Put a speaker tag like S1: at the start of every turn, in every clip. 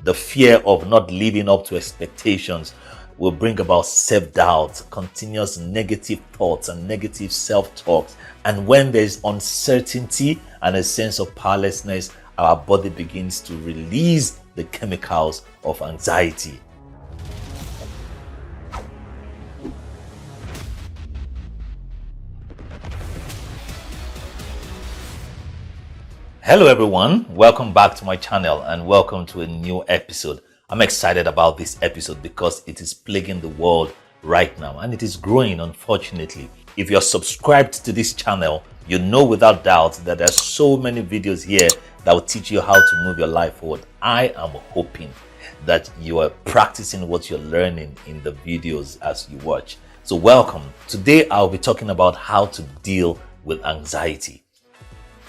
S1: The fear of not living up to expectations will bring about self-doubt, continuous negative thoughts and negative self-talks. And when there's uncertainty and a sense of powerlessness, our body begins to release the chemicals of anxiety. Hello everyone, welcome back to my channel and welcome to a new episode. I'm excited about this episode because it is plaguing the world right now and it is growing, unfortunately. If you're subscribed to this channel, you know without doubt that there are so many videos here that will teach you how to move your life forward. I am hoping that you are practicing what you're learning in the videos as you watch. So welcome. Today I'll be talking about how to deal with anxiety.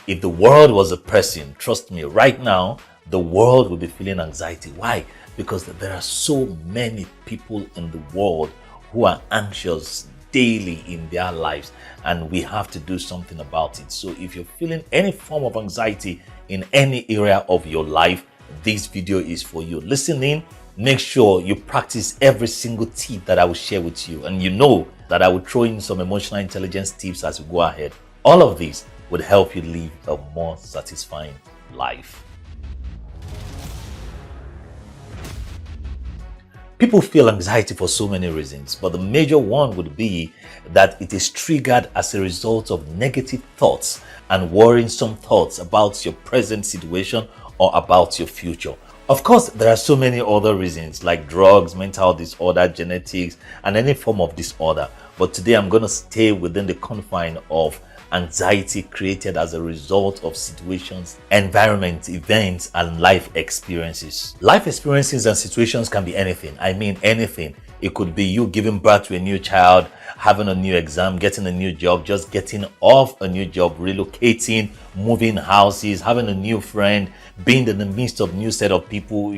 S1: If the world was a person, trust me, right now, the world will be feeling anxiety. Why? Because there are so many people in the world who are anxious daily in their lives, and we have to do something about it. So if you're feeling any form of anxiety in any area of your life, this video is for you. Listen in, make sure you practice every single tip that I will share with you. And you know that I will throw in some emotional intelligence tips as we go ahead. All of these would help you live a more satisfying life. People feel anxiety for so many reasons, but the major one would be that it is triggered as a result of negative thoughts and worrisome thoughts about your present situation or about your future. Of course, there are so many other reasons like drugs, mental disorder, genetics, and any form of disorder. But today I'm going to stay within the confine of anxiety created as a result of situations, environment, events, and life experiences. Life experiences and situations can be anything. I mean anything. It could be you giving birth to a new child, having a new exam, getting a new job, just getting off a new job, relocating, moving houses, having a new friend, being in the midst of new set of people,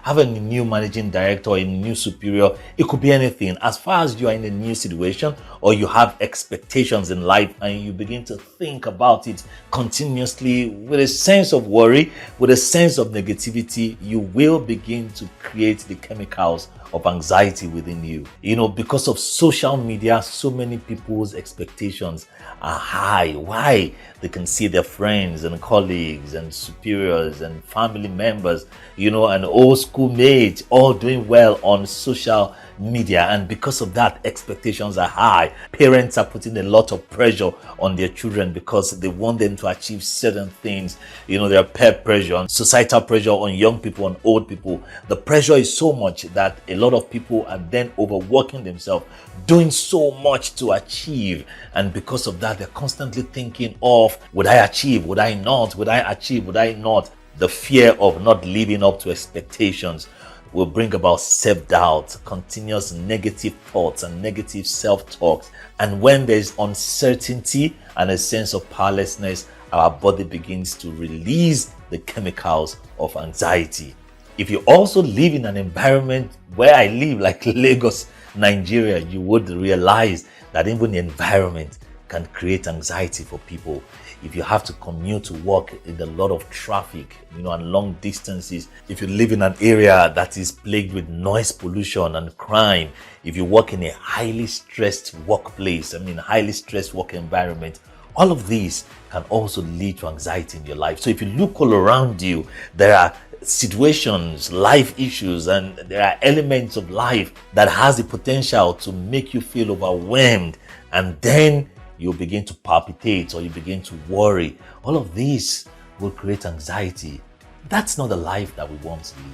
S1: having a new managing director, a new superior. It could be anything. As far as you are in a new situation or you have expectations in life and you begin to think about it continuously with a sense of worry, with a sense of negativity, you will begin to create the chemicals of anxiety within you. Because of social media, so many people's expectations are high. Why? They can see their friends and colleagues and superiors and family members, and old schoolmates all doing well on social media, and because of that, expectations are high. Parents are putting a lot of pressure on their children because they want them to achieve certain things. There are peer pressure and societal pressure on young people and old people. The pressure is so much that a lot of people are then overworking themselves, doing so much to achieve, and because of that, they're constantly thinking of, would I achieve? Would I not? Would I achieve? Would I not? The fear of not living up to expectations will bring about self-doubt, continuous negative thoughts and negative self-talks. And when there's uncertainty and a sense of powerlessness, our body begins to release the chemicals of anxiety. If you also live in an environment where I live, like Lagos, Nigeria, you would realize that even the environment can create anxiety for people. If you have to commute to work in a lot of traffic, and long distances, if you live in an area that is plagued with noise pollution and crime, if you work in a highly stressed workplace, highly stressed work environment, all of these can also lead to anxiety in your life. So if you look all around you, there are situations, life issues, and there are elements of life that has the potential to make you feel overwhelmed, and then you begin to palpitate or you begin to worry. All of these will create anxiety. That's not the life that we want to live.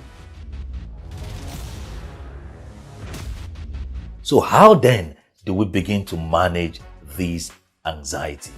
S1: So how then do we begin to manage this anxiety?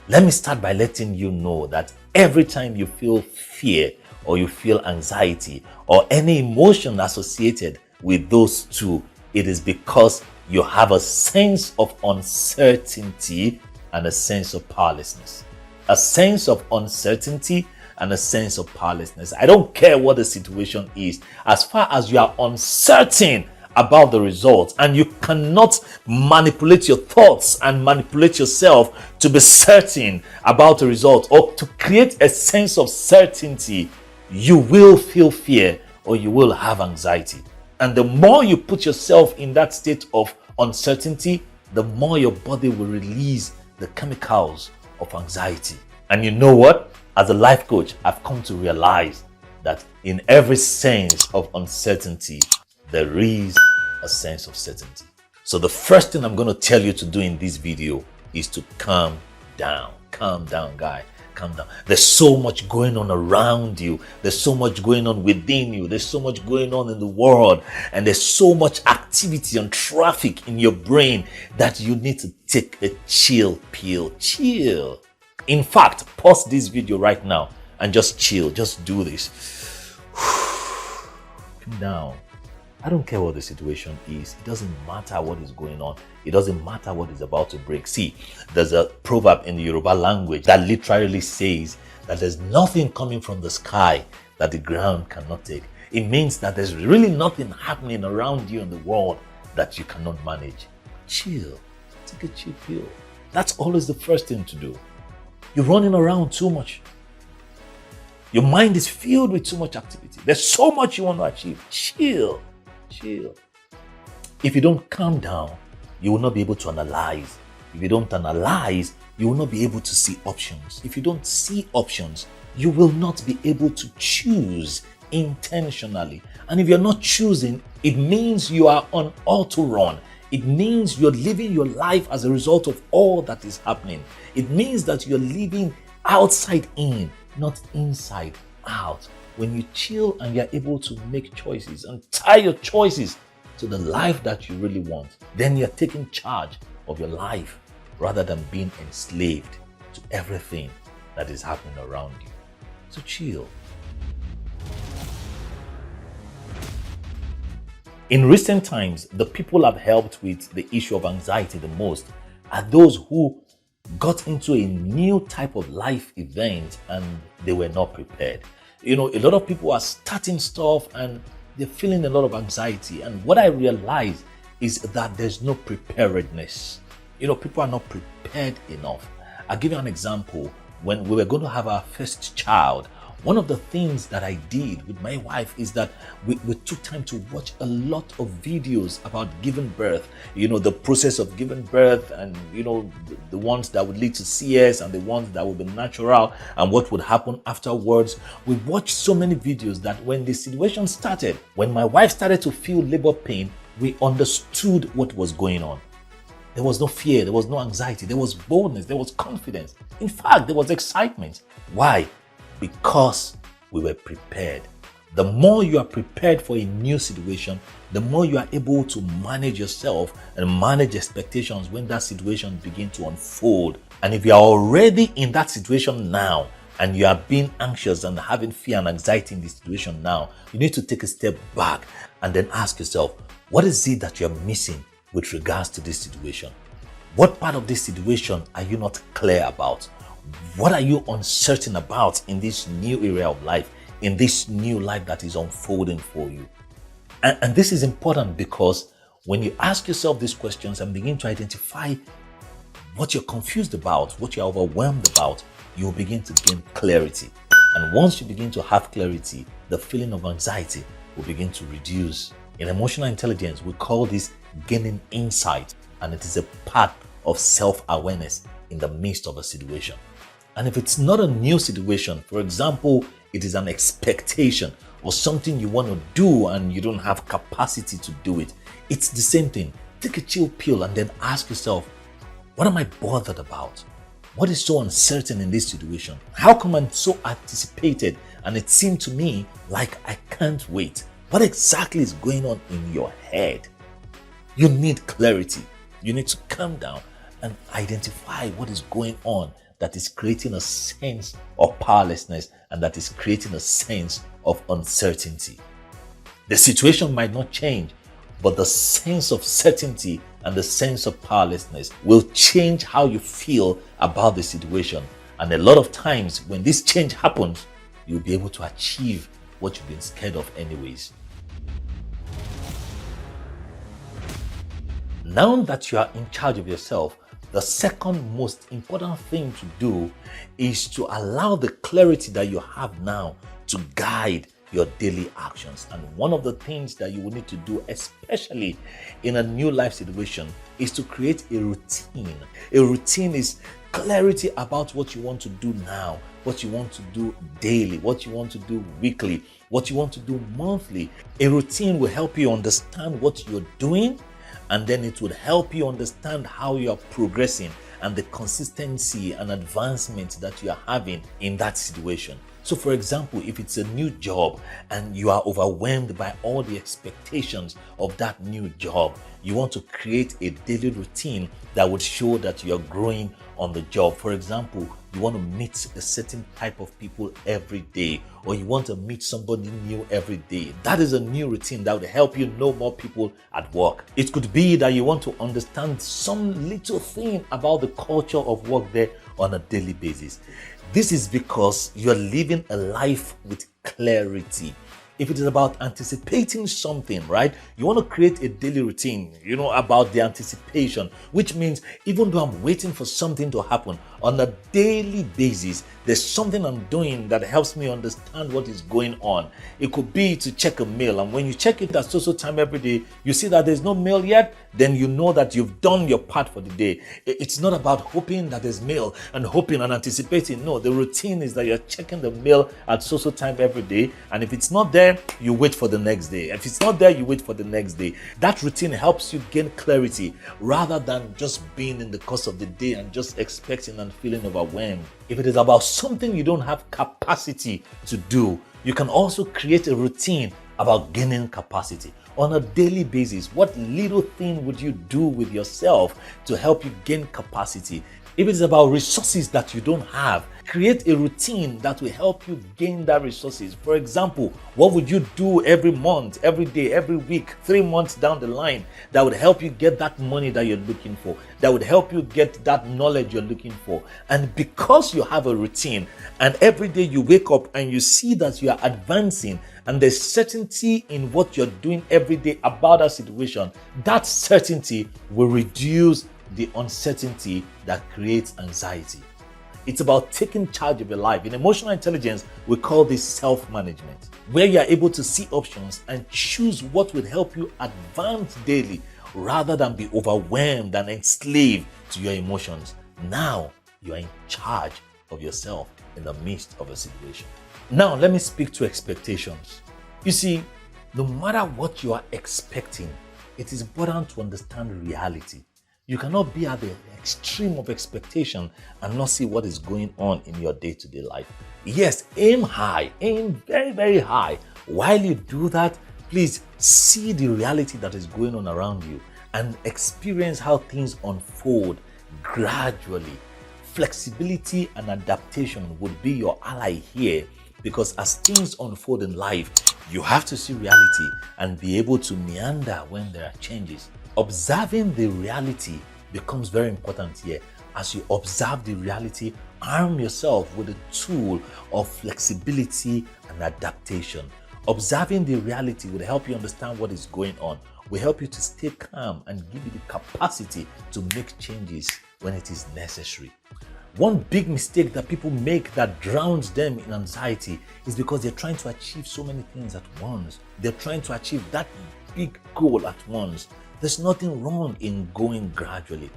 S1: Let me start by letting you know that every time you feel fear or you feel anxiety or any emotion associated with those two, it is because you have a sense of uncertainty and a sense of powerlessness. A sense of uncertainty and a sense of powerlessness. I don't care what the situation is, as far as you are uncertain about the results and you cannot manipulate your thoughts and manipulate yourself to be certain about the result or to create a sense of certainty, you will feel fear or you will have anxiety. And the more you put yourself in that state of uncertainty, the more your body will release the chemicals of anxiety. And you know what? As a life coach, I've come to realize that in every sense of uncertainty, there is a sense of certainty. So the first thing I'm going to tell you to do in this video is to calm down. Calm down, guy. Calm down. There's so much going on around you. There's so much going on within you. There's so much going on in the world. And there's so much activity and traffic in your brain that you need to take a chill pill. Chill. In fact, pause this video right now and just chill. Just do this. Calm down. I don't care what the situation is. It doesn't matter what is going on. It doesn't matter what is about to break. See, there's a proverb in the Yoruba language that literally says that there's nothing coming from the sky that the ground cannot take. It means that there's really nothing happening around you in the world that you cannot manage. Chill. Take a chill pill. That's always the first thing to do. You're running around too much. Your mind is filled with too much activity. There's so much you want to achieve. Chill. Chill. If you don't calm down, you will not be able to analyze. If you don't analyze, you will not be able to see options. If you don't see options, you will not be able to choose intentionally. And if you're not choosing, it means you are on auto run. It means you're living your life as a result of all that is happening. It means that you're living outside in, not inside out. When you chill and you're able to make choices and tie your choices to the life that you really want, then you're taking charge of your life rather than being enslaved to everything that is happening around you. So chill. In recent times, the people I've helped with the issue of anxiety the most are those who got into a new type of life event and they were not prepared. You know, a lot of people are starting stuff and they're feeling a lot of anxiety. And what I realize is that there's no preparedness. You know, people are not prepared enough. I'll give you an example. When we were going to have our first child, one of the things that I did with my wife is that we took time to watch a lot of videos about giving birth, you know, the process of giving birth and, you know, the ones that would lead to CS and the ones that would be natural and what would happen afterwards. We watched so many videos that when the situation started, when my wife started to feel labor pain, we understood what was going on. There was no fear, there was no anxiety, there was boldness, there was confidence. In fact, there was excitement. Why? Because we were prepared. The more you are prepared for a new situation, the more you are able to manage yourself and manage expectations when that situation begins to unfold. And if you are already in that situation now and you are being anxious and having fear and anxiety in this situation now, you need to take a step back and then ask yourself, what is it that you're missing with regards to this situation? What part of this situation are you not clear about? What are you uncertain about in this new area of life, in this new life that is unfolding for you? And this is important because when you ask yourself these questions and begin to identify what you're confused about, what you're overwhelmed about, you'll begin to gain clarity. And once you begin to have clarity, the feeling of anxiety will begin to reduce. In emotional intelligence, we call this gaining insight, and it is a part of self-awareness in the midst of a situation. And if it's not a new situation, for example, it is an expectation or something you want to do and you don't have capacity to do it, it's the same thing. Take a chill pill and then ask yourself, what am I bothered about? What is so uncertain in this situation? How come I'm so anticipated and it seemed to me like I can't wait? What exactly is going on in your head? You need clarity. You need to calm down and identify what is going on that is creating a sense of powerlessness and that is creating a sense of uncertainty. The situation might not change, but the sense of certainty and the sense of powerlessness will change how you feel about the situation. And a lot of times when this change happens, you'll be able to achieve what you've been scared of anyways. Now that you are in charge of yourself, the second most important thing to do is to allow the clarity that you have now to guide your daily actions. And one of the things that you will need to do, especially in a new life situation, is to create a routine. A routine is clarity about what you want to do now, what you want to do daily, what you want to do weekly, what you want to do monthly. A routine will help you understand what you're doing, and then it would help you understand how you are progressing and the consistency and advancement that you are having in that situation. So for example, if it's a new job and you are overwhelmed by all the expectations of that new job, you want to create a daily routine that would show that you're growing on the job. For example, you want to meet a certain type of people every day, or you want to meet somebody new every day. That is a new routine that would help you know more people at work. It could be that you want to understand some little thing about the culture of work there on a daily basis. This is because you're living a life with clarity. If it is about anticipating something, right? You want to create a daily routine, about the anticipation, which means even though I'm waiting for something to happen, on a daily basis, there's something I'm doing that helps me understand what is going on. It could be to check a mail, and when you check it at so time every day, you see that there's no mail yet, then you know that you've done your part for the day. It's not about hoping that there's mail and hoping and anticipating. No, the routine is that you're checking the mail at so time every day, and if it's not there, you wait for the next day. If it's not there, you wait for the next day. That routine helps you gain clarity rather than just being in the course of the day and just expecting and feeling overwhelmed. If it is about something you don't have capacity to do, you can also create a routine about gaining capacity. On a daily basis, what little thing would you do with yourself to help you gain capacity? If it's about resources that you don't have, create a routine that will help you gain that resources. For example, what would you do every month, every day, every week, 3 months down the line that would help you get that money that you're looking for, that would help you get that knowledge you're looking for? And because you have a routine and every day you wake up and you see that you are advancing and there's certainty in what you're doing every day about that situation, that certainty will reduce the uncertainty that creates anxiety. It's about taking charge of your life. In emotional intelligence, we call this self-management, where you are able to see options and choose what will help you advance daily rather than be overwhelmed and enslaved to your emotions. Now you are in charge of yourself in the midst of a situation. Now let me speak to expectations. You see, no matter what you are expecting, it is important to understand reality. You cannot be at the extreme of expectation and not see what is going on in your day-to-day life. Yes, aim high, aim very, very high. While you do that, please see the reality that is going on around you and experience how things unfold gradually. Flexibility and adaptation would be your ally here, because as things unfold in life, you have to see reality and be able to meander when there are changes. Observing the reality becomes very important here. As you observe the reality, arm yourself with a tool of flexibility and adaptation. Observing the reality will help you understand what is going on, will help you to stay calm and give you the capacity to make changes when it is necessary. One big mistake that people make that drowns them in anxiety is because they're trying to achieve so many things at once. They're trying to achieve that big goal at once. There's nothing wrong in going gradually.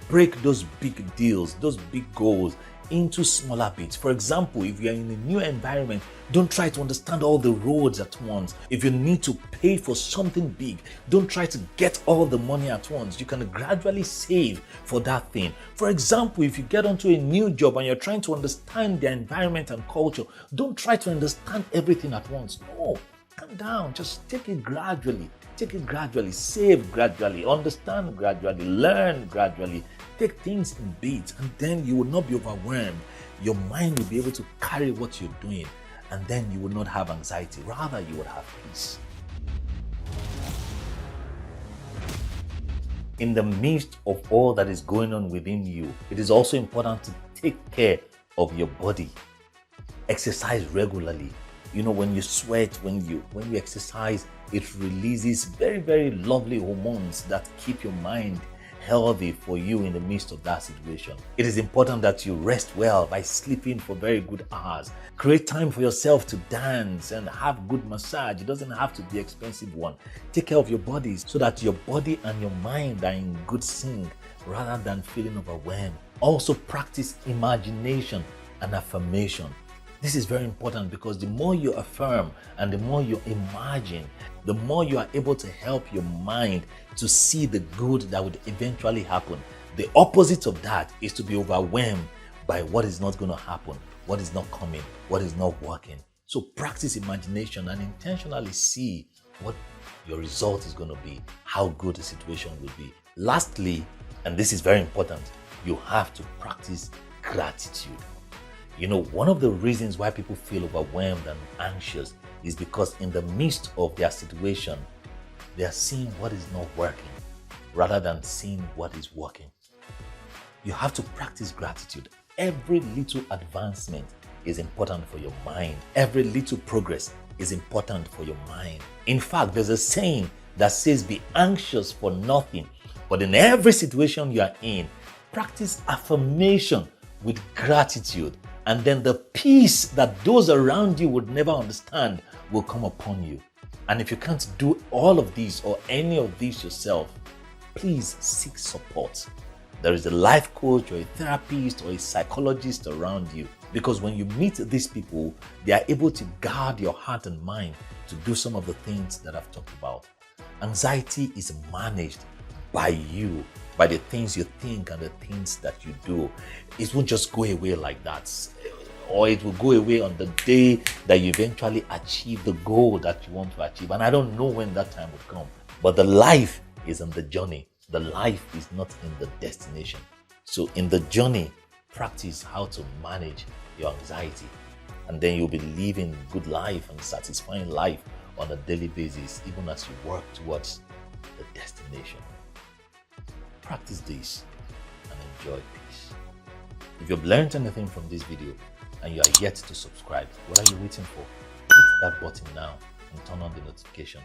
S1: Break those big deals, those big goals into smaller bits. For example, if you're in a new environment, don't try to understand all the roads at once. If you need to pay for something big, don't try to get all the money at once. You can gradually save for that thing. For example, if you get onto a new job and you're trying to understand the environment and culture, don't try to understand everything at once. No, calm down. Just take it gradually. Take it gradually, save gradually, understand gradually, learn gradually. Take things in bits, and then you will not be overwhelmed. Your mind will be able to carry what you're doing, and then you will not have anxiety. Rather, you will have peace. In the midst of all that is going on within you, it is also important to take care of your body. Exercise regularly. When you sweat, when you exercise, it releases very, very lovely hormones that keep your mind healthy for you in the midst of that situation. It is important that you rest well by sleeping for very good hours. Create time for yourself to dance and have good massage. It doesn't have to be an expensive one. Take care of your bodies so that your body and your mind are in good sync rather than feeling overwhelmed. Also practice imagination and affirmation. This is very important because the more you affirm and the more you imagine, the more you are able to help your mind to see the good that would eventually happen. The opposite of that is to be overwhelmed by what is not going to happen, what is not coming, what is not working. So practice imagination and intentionally see what your result is going to be, how good the situation will be. Lastly, and this is very important, you have to practice gratitude. You know, one of the reasons why people feel overwhelmed and anxious is because in the midst of their situation, they are seeing what is not working rather than seeing what is working. You have to practice gratitude. Every little advancement is important for your mind. Every little progress is important for your mind. In fact, there's a saying that says, be anxious for nothing, but in every situation you are in, practice affirmation with gratitude. And then the peace that those around you would never understand will come upon you. And if you can't do all of these or any of these yourself, please seek support. There is a life coach or a therapist or a psychologist around you. Because when you meet these people, they are able to guard your heart and mind to do some of the things that I've talked about. Anxiety is managed by you, by the things you think and the things that you do. It won't just go away like that, or it will go away on the day that you eventually achieve the goal that you want to achieve. And I don't know when that time will come, but the life is on the journey. The life is not in the destination. So in the journey, practice how to manage your anxiety, and then you'll be living good life and satisfying life on a daily basis, even as you work towards the destination. Practice this and enjoy peace. If you've learned anything from this video and you are yet to subscribe, what are you waiting for? Hit that button now and turn on the notification.